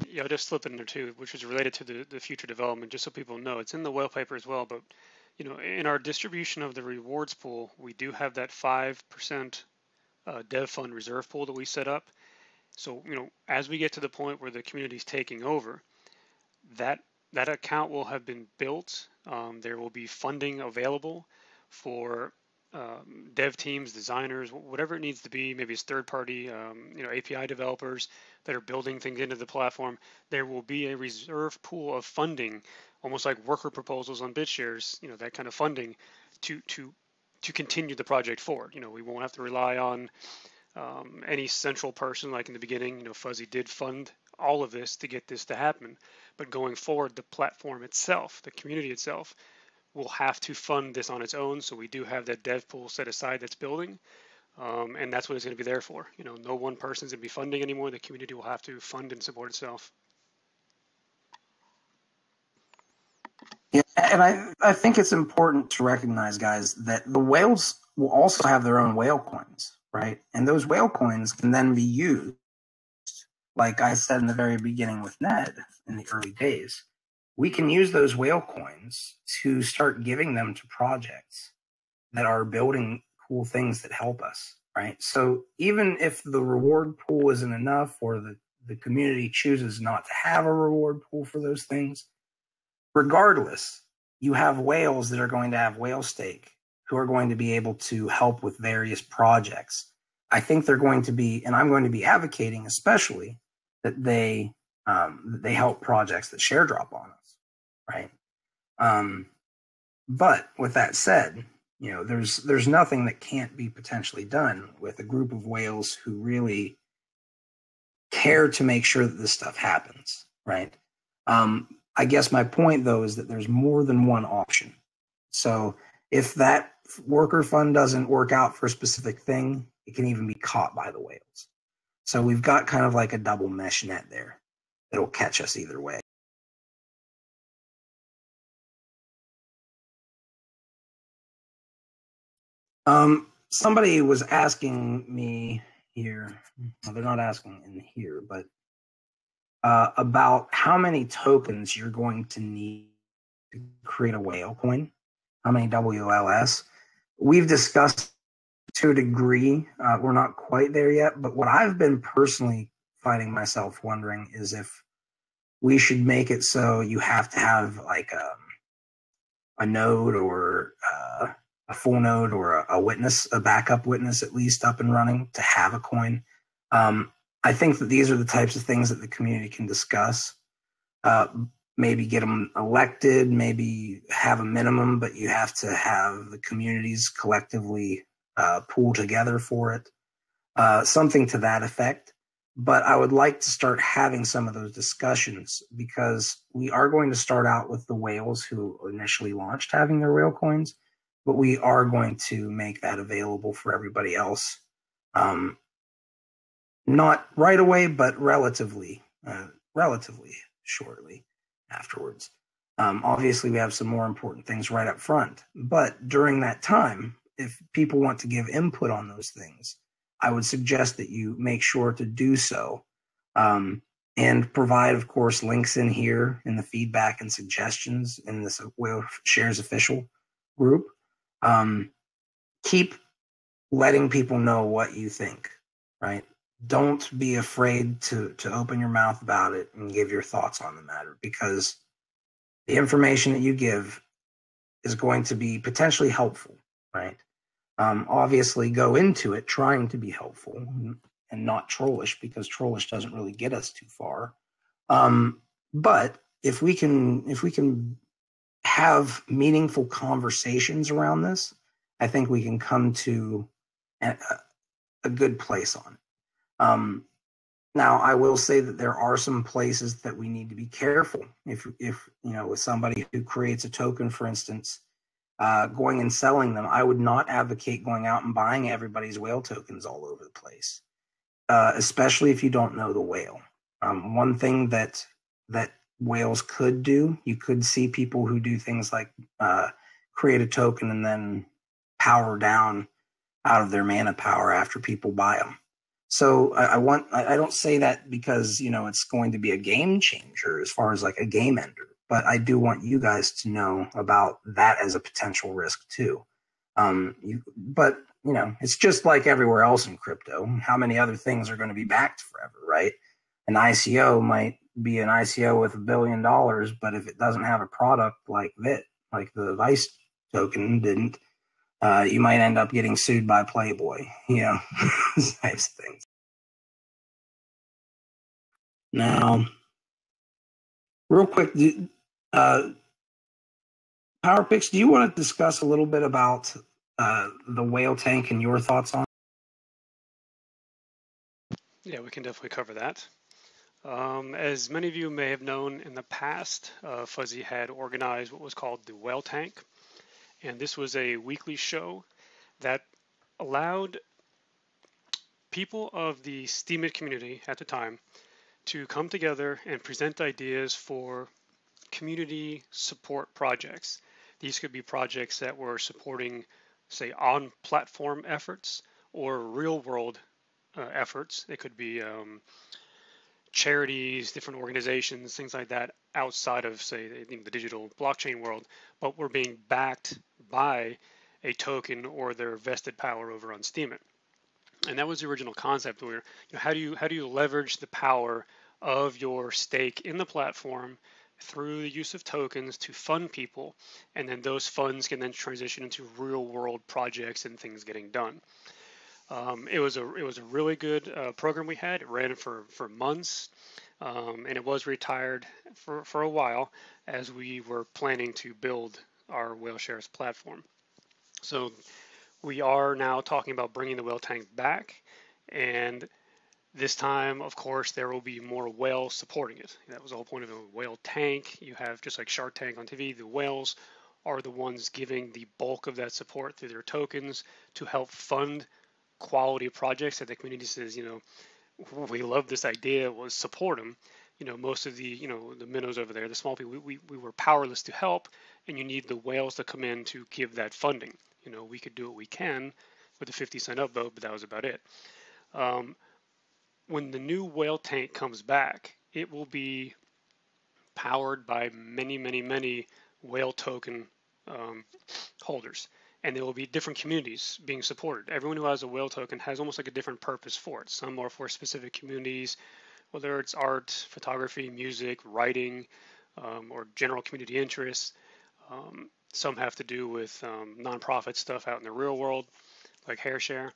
Yeah, I'll just slip in there too, which is related to the future development, just so people know. It's in the whale paper as well, but in our distribution of the rewards pool, we do have that 5% dev fund reserve pool that we set up. So, as we get to the point where the community is taking over, that account will have been built. There will be funding available for dev teams, designers, whatever it needs to be. Maybe it's third-party, API developers that are building things into the platform. There will be a reserve pool of funding, almost like worker proposals on BitShares. That kind of funding to continue the project forward. We won't have to rely on any central person like in the beginning. Fuzzy did fund all of this to get this to happen, but going forward, the platform itself, the community itself, will have to fund this on its own. So we do have that dev pool set aside that's building, and that's what it's going to be there for. No one person's going to be funding anymore. The community will have to fund and support itself. Yeah, and I think it's important to recognize, guys, that the whales will also have their own whale coins, right? And those whale coins can then be used like I said in the very beginning with Ned in the early days, we can use those whale coins to start giving them to projects that are building cool things that help us, right? So even if the reward pool isn't enough, or the community chooses not to have a reward pool for those things, regardless, you have whales that are going to have whale stake who are going to be able to help with various projects. I think they're going to be, and I'm going to be advocating especially that they help projects that share drop on us, right? But with that said, there's nothing that can't be potentially done with a group of whales who really care to make sure that this stuff happens, right? I guess my point though is that there's more than one option. So if that worker fund doesn't work out for a specific thing, it can even be caught by the whales. So we've got kind of like a double mesh net there that'll catch us either way. Somebody was asking me here, well, they're not asking in here, but about how many tokens you're going to need to create a whale coin, how many WLS. We've discussed to a degree. We're not quite there yet, but what I've been personally finding myself wondering is if we should make it so you have to have like a node or a full node or a witness, a backup witness at least up and running to have a coin. I think that these are the types of things that the community can discuss. Maybe get them elected, maybe have a minimum, but you have to have the communities collectively pool together for it. Something to that effect. But I would like to start having some of those discussions because we are going to start out with the whales who initially launched having their whale coins, but we are going to make that available for everybody else. Not right away, but relatively shortly afterwards. Obviously, we have some more important things right up front, but during that time, if people want to give input on those things, I would suggest that you make sure to do so, and provide, of course, links in here in the feedback and suggestions in this Whale Shares official group. Keep letting people know what you think, right? Don't be afraid to open your mouth about it and give your thoughts on the matter, because the information that you give is going to be potentially helpful, right? Obviously, go into it trying to be helpful and not trollish, because trollish doesn't really get us too far. But if we can have meaningful conversations around this, I think we can come to a good place on it. Now, I will say that there are some places that we need to be careful. If with somebody who creates a token, for instance, going and selling them, I would not advocate going out and buying everybody's whale tokens all over the place, especially if you don't know the whale. One thing that whales could do, you could see people who do things like create a token and then power down out of their mana power after people buy them. So I don't say that because it's going to be a game changer as far as like a game ender, but I do want you guys to know about that as a potential risk too. But it's just like everywhere else in crypto. How many other things are going to be backed forever, right? An ICO might be an ICO with $1 billion, but if it doesn't have a product like VIT, like the Vice token didn't, you might end up getting sued by Playboy, types of things. Now, real quick, PowerPix, do you want to discuss a little bit about the whale tank and your thoughts on it? Yeah, we can definitely cover that. As many of you may have known in the past, Fuzzy had organized what was called the Whale Tank, and this was a weekly show that allowed people of the Steemit community at the time to come together and present ideas for community support projects. These could be projects that were supporting, say, on-platform efforts or real-world efforts. It could be charities, different organizations, things like that outside of, say, the digital blockchain world, but we're being backed by a token or their vested power over on Steemit. And that was the original concept where, how do you leverage the power of your stake in the platform through the use of tokens to fund people, and then those funds can then transition into real world projects and things getting done. It was a really good program we had. It ran for months, and it was retired for a while as we were planning to build our Whale Shares platform. So we are now talking about bringing the whale tank back, and this time, of course, there will be more whales supporting it. That was the whole point of a whale tank. You have, just like Shark Tank on TV, the whales are the ones giving the bulk of that support through their tokens to help fund quality projects that the community says, we love this idea, was support them. Most of the, the minnows over there, the small people, we were powerless to help, and you need the whales to come in to give that funding. We could do what we can with the 50-cent upvote, but that was about it. When the new whale tank comes back, it will be powered by many, many, many whale token holders. And there will be different communities being supported. Everyone who has a whale token has almost like a different purpose for it. Some are for specific communities, whether it's art, photography, music, writing, or general community interests. Some have to do with nonprofit stuff out in the real world, like HairShare.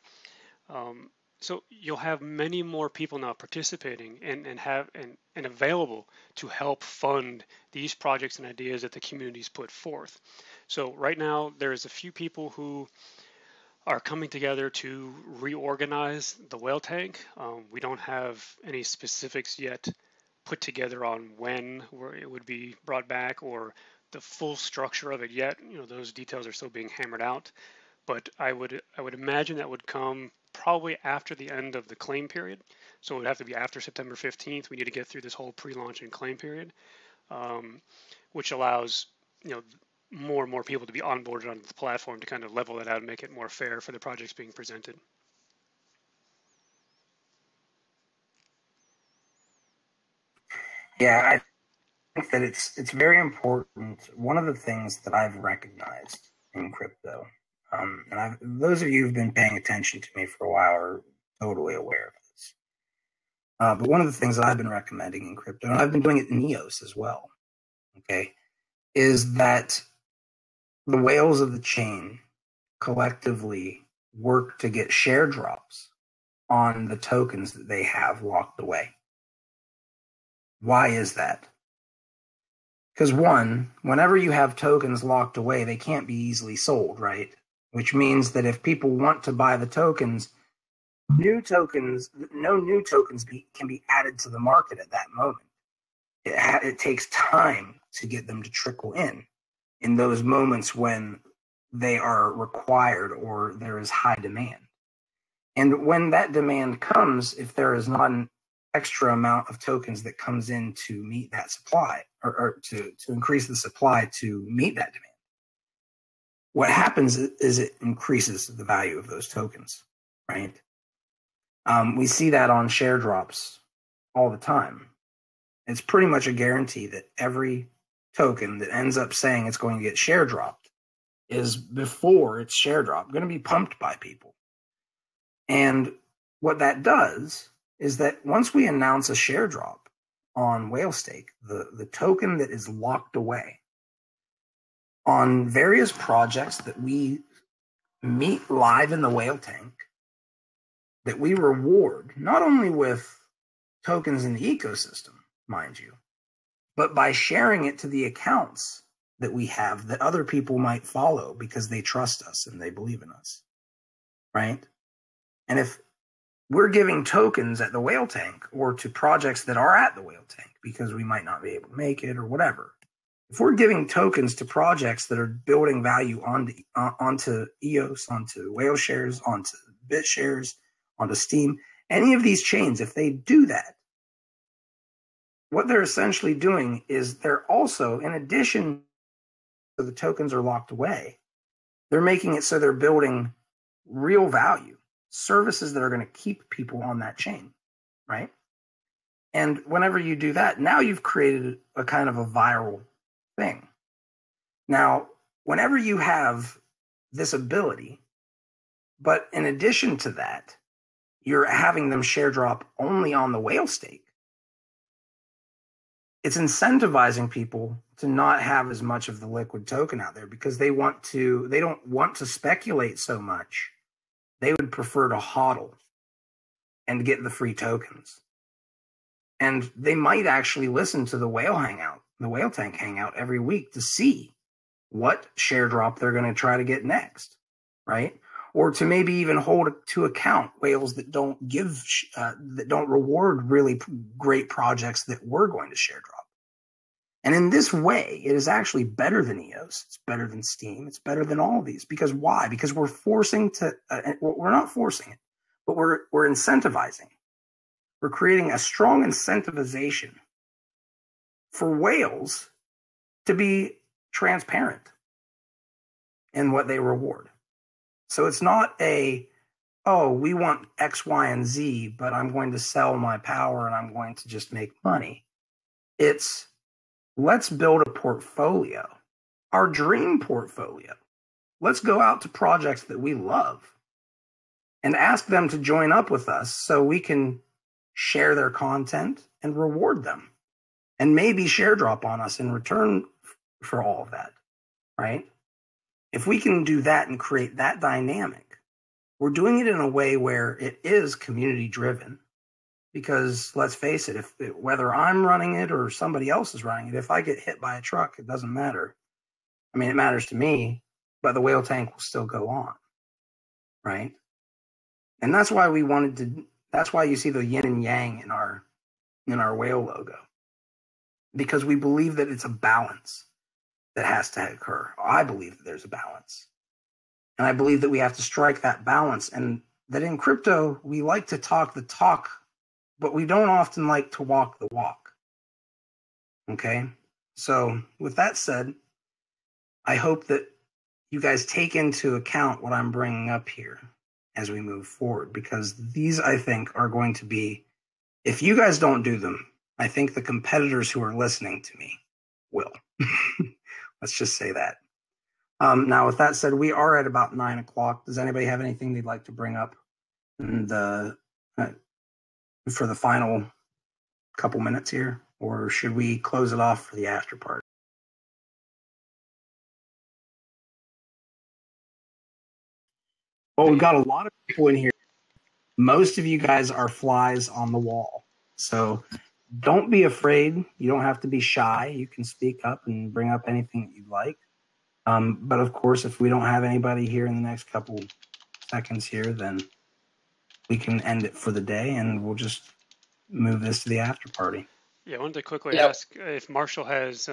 So you'll have many more people now participating and available to help fund these projects and ideas that the communities put forth. So right now, there's a few people who are coming together to reorganize the whale tank. We don't have any specifics yet put together on when it would be brought back or the full structure of it yet. Those details are still being hammered out. But I would imagine that would come probably after the end of the claim period. So it would have to be after September 15th. We need to get through this whole pre-launch and claim period, which allows more and more people to be onboarded onto the platform to kind of level it out and make it more fair for the projects being presented. Yeah, I think that it's very important. One of the things that I've recognized in crypto, and those of you who've been paying attention to me for a while are totally aware of this. But one of the things that I've been recommending in crypto, and I've been doing it in EOS as well, okay, is that the whales of the chain collectively work to get share drops on the tokens that they have locked away. Why is that? Because one, whenever you have tokens locked away, they can't be easily sold, right? Which means that if people want to buy the tokens, no new tokens can be added to the market at that moment. It takes time to get them to trickle in those moments when they are required or there is high demand. And when that demand comes, if there is not an extra amount of tokens that comes in to meet that supply or to increase the supply to meet that demand, what happens is it increases the value of those tokens, right? We see that on share drops all the time. It's pretty much a guarantee that every token that ends up saying it's going to get share dropped is, before it's share dropped, going to be pumped by people. And what that does is that once we announce a share drop on WhaleStake, the token that is locked away on various projects that we meet live in the whale tank, that we reward not only with tokens in the ecosystem, mind you, but by sharing it to the accounts that we have that other people might follow because they trust us and they believe in us, right? And if we're giving tokens at the whale tank or to projects that are at the whale tank because we might not be able to make it or whatever, if we're giving tokens to projects that are building value onto EOS, onto whale shares, onto BitShares, onto Steem, any of these chains, if they do that, what they're essentially doing is they're also, in addition to the tokens are locked away, they're making it so they're building real value, services that are going to keep people on that chain, right? And whenever you do that, now you've created a kind of a viral thing. Now, whenever you have this ability, but in addition to that, you're having them share drop only on the whale stake, it's incentivizing people to not have as much of the liquid token out there because they don't want to speculate so much. They would prefer to hodl and get the free tokens. And they might actually listen to the whale tank hangout every week to see what share drop they're going to try to get next, right? Or to maybe even hold to account whales that don't reward really great projects that we're going to share drop. And in this way, it is actually better than EOS. It's better than Steam. It's better than all of these. Because why? Because we're we're not forcing it, but we're incentivizing. We're creating a strong incentivization for whales to be transparent in what they reward. So it's not we want X, Y, and Z, but I'm going to sell my power and I'm going to just make money. It's let's build a portfolio, our dream portfolio. Let's go out to projects that we love and ask them to join up with us so we can share their content and reward them and maybe share drop on us in return for all of that, right? If we can do that and create that dynamic, we're doing it in a way where it is community driven. Because let's face it, whether I'm running it or somebody else is running it, if I get hit by a truck, it doesn't matter. I mean, it matters to me, but the whale tank will still go on, right? And that's why that's why you see the yin and yang in our whale logo. Because we believe that it's a balance that has to occur. I believe that there's a balance. And I believe that we have to strike that balance. And that in crypto, we like to talk the talk, but we don't often like to walk the walk. Okay? So with that said, I hope that you guys take into account what I'm bringing up here as we move forward, because these, I think, are going to be, if you guys don't do them, I think the competitors who are listening to me will. Let's just say that. Now, with that said, we are at about 9 o'clock. Does anybody have anything they'd like to bring up for the final couple minutes here, or should we close it off for the after party? Well, we've got a lot of people in here. Most of you guys are flies on the wall. So don't be afraid. You don't have to be shy. You can speak up and bring up anything that you'd like. But of course, if we don't have anybody here in the next couple seconds here, then we can end it for the day and we'll just move this to the after party. Yeah, I wanted to quickly ask if Marshall has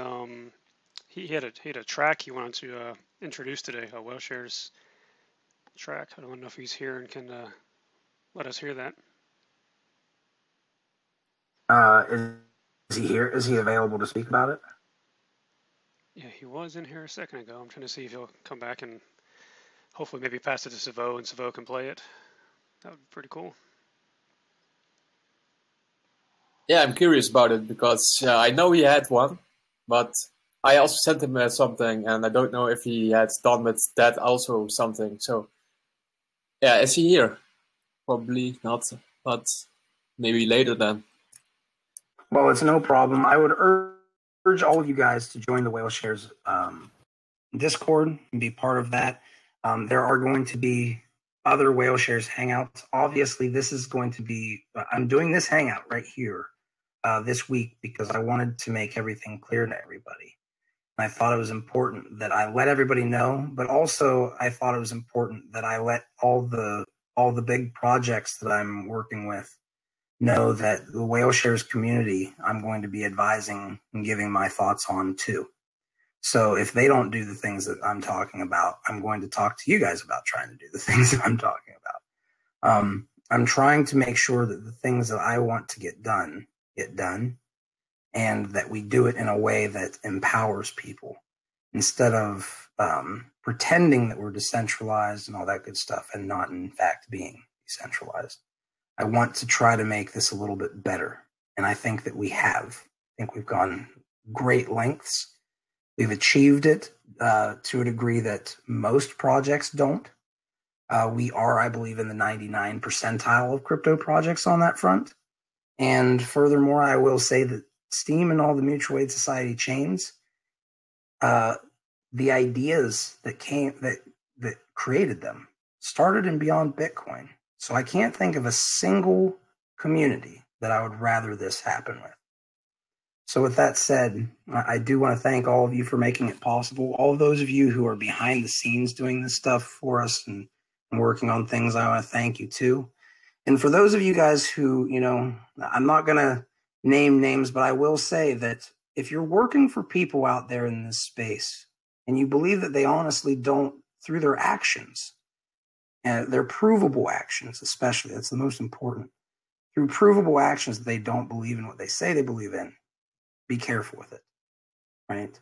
he had a track he wanted to introduce today, a WhaleShares track. I don't know if he's here and can let us hear that. Is he here? Is he available to speak about it? Yeah, he was in here a second ago. I'm trying to see if he'll come back and hopefully maybe pass it to Savo and Savo can play it. That would be pretty cool. Yeah, I'm curious about it because I know he had one, but I also sent him something, and I don't know if he had done with that also something. So, yeah, is he here? Probably not, but maybe later then. Well, it's no problem. I would urge all of you guys to join the WhaleShares Discord and be part of that. There are going to be other WhaleShares hangouts. Obviously, this is going to be, I'm doing this hangout right here this week because I wanted to make everything clear to everybody. And I thought it was important that I let everybody know, but also I thought it was important that I let all the big projects that I'm working with know that the WhaleShares community I'm going to be advising and giving my thoughts on too. So if they don't do the things that I'm talking about, I'm going to talk to you guys about trying to do the things that I'm talking about. I'm trying to make sure that the things that I want to get done, and that we do it in a way that empowers people instead of pretending that we're decentralized and all that good stuff and not in fact being decentralized. I want to try to make this a little bit better And I think that we have. I think we've gone great lengths. We've achieved it to a degree that most projects don't. We are, I believe, in the 99 percentile of crypto projects on that front. And furthermore, I will say that Steem and all the mutual aid society chains, the ideas that created them started in beyond Bitcoin. So I can't think of a single community that I would rather this happen with. So with that said, I do want to thank all of you for making it possible. All of those of you who are behind the scenes doing this stuff for us and working on things, I want to thank you too. And for those of you guys who, I'm not going to name names, but I will say that if you're working for people out there in this space and you believe that they honestly don't, through their actions, and their provable actions especially, that's the most important, through provable actions that they don't believe in what they say they believe in, be careful with it, right?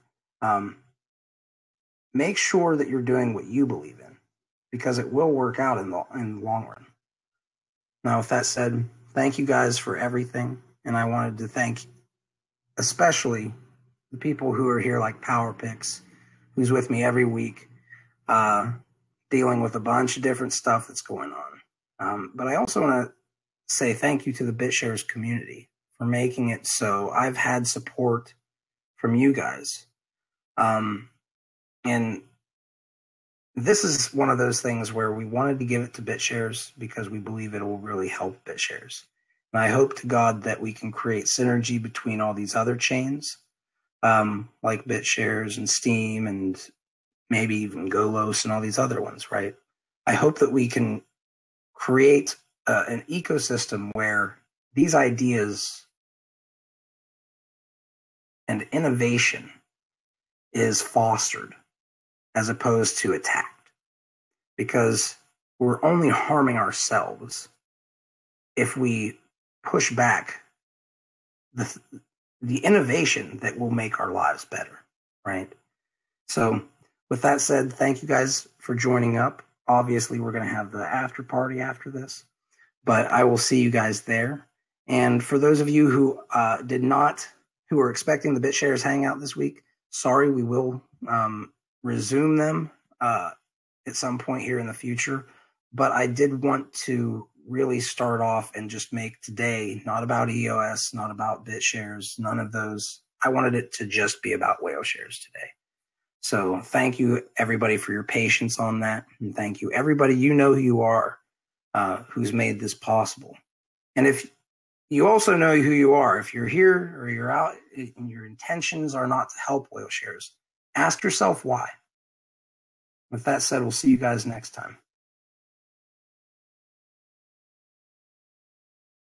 Make sure that you're doing what you believe in, because it will work out in the long run. Now, with that said, thank you guys for everything. And I wanted to thank especially the people who are here, like PowerPix, who's with me every week, dealing with a bunch of different stuff that's going on. But I also want to say thank you to the BitShares community for making it so I've had support from you guys. And this is one of those things where we wanted to give it to BitShares because we believe it will really help BitShares. And I hope to God that we can create synergy between all these other chains, like BitShares and Steem and maybe even Golos and all these other ones, right? I hope that we can create an ecosystem where these ideas and innovation is fostered as opposed to attacked, because we're only harming ourselves if we push back the innovation that will make our lives better, right? So with that said, thank you guys for joining up. Obviously, we're going to have the after party after this, but I will see you guys there. And for those of you who who are expecting the BitShares Hangout this week, sorry, we will resume them at some point here in the future. But I did want to really start off and just make today not about EOS, not about BitShares, none of those. I wanted it to just be about whale shares today. So thank you, everybody, for your patience on that. And thank you, everybody, you know who you are, who's made this possible. And if you also know who you are, if you're here or you're out and your intentions are not to help whale shares, ask yourself why. With that said, we'll see you guys next time.